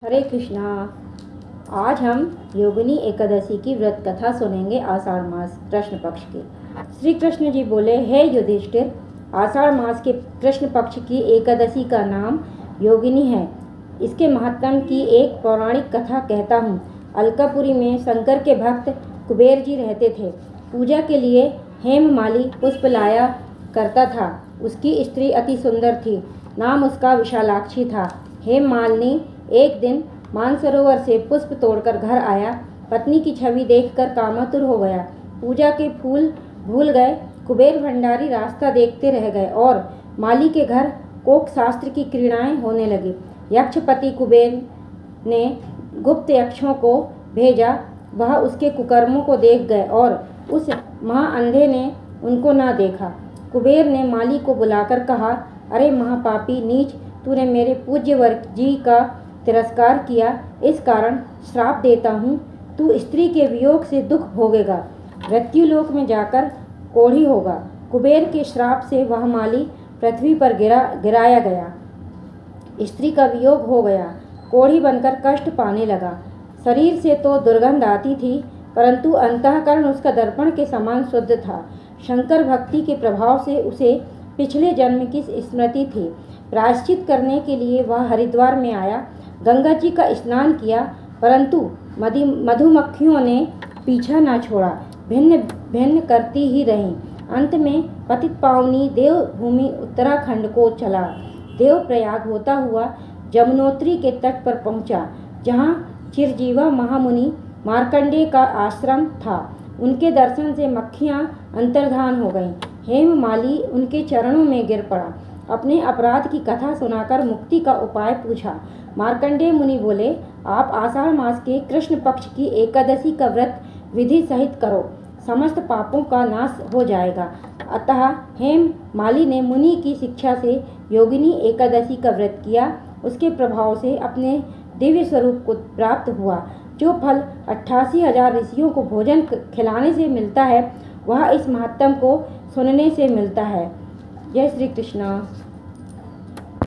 हरे कृष्णा। आज हम योगिनी एकादशी की व्रत कथा सुनेंगे। आषाढ़ मास कृष्ण पक्ष की। श्री कृष्ण जी बोले, हे युधिष्ठिर, आषाढ़ मास के कृष्ण पक्ष की एकादशी का नाम योगिनी है। इसके महात्म की एक पौराणिक कथा कहता हूँ। अलकापुरी में शंकर के भक्त कुबेर जी रहते थे। पूजा के लिए हेममाली पुष्प लाया करता था। उसकी स्त्री अति सुंदर थी। नाम उसका विशालाक्षी था। हेममालिनी एक दिन मानसरोवर से पुष्प तोड़कर घर आया। पत्नी की छवि देखकर कामातुर हो गया। पूजा के फूल भूल गए। कुबेर भंडारी रास्ता देखते रह गए और माली के घर कोक शास्त्र की क्रीड़ाएं होने लगी। यक्षपति कुबेर ने गुप्त यक्षों को भेजा। वह उसके कुकर्मों को देख गए और उस महाअंधे ने उनको ना देखा। कुबेर ने माली को बुलाकर कहा, अरे महापापी नीच, तूने मेरे पूज्य वर जी का तिरस्कार किया। इस कारण श्राप देता हूँ, तू स्त्री के वियोग से दुख भोगेगा, मृत्युलोक में जाकर कोढ़ी होगा। कुबेर के श्राप से वह माली पृथ्वी पर गिराया गया। स्त्री का वियोग हो गया, कोढ़ी बनकर कष्ट पाने लगा। शरीर से तो दुर्गंध आती थी, परंतु अंतःकरण उसका दर्पण के समान शुद्ध था। शंकर भक्ति के प्रभाव से उसे पिछले जन्म की स्मृति थी। प्रायश्चित करने के लिए वह हरिद्वार में आया। गंगा जी का स्नान किया, परंतु मधुमक्खियों ने पीछा ना छोड़ा, भिन्न भिन्न करती ही रहीं। अंत में पतित पावनी देवभूमि उत्तराखंड को चला। देवप्रयाग होता हुआ जमुनोत्री के तट पर पहुंचा, जहां चिरजीवा महामुनि मार्कंडेय का आश्रम था। उनके दर्शन से मक्खियां अंतर्धान हो गईं। हेममाली उनके चरणों में गिर पड़ा। अपने अपराध की कथा सुनाकर मुक्ति का उपाय पूछा। मार्कंडेय मुनि बोले, आप आषाढ़ मास के कृष्ण पक्ष की एकादशी का व्रत विधि सहित करो, समस्त पापों का नाश हो जाएगा। अतः हेममाली ने मुनि की शिक्षा से योगिनी एकादशी का व्रत किया। उसके प्रभाव से अपने दिव्य स्वरूप को प्राप्त हुआ। जो फल 88,000 ऋषियों को भोजन खिलाने से मिलता है, वह इस महात्म को सुनने से मिलता है। जय श्री कृष्ण।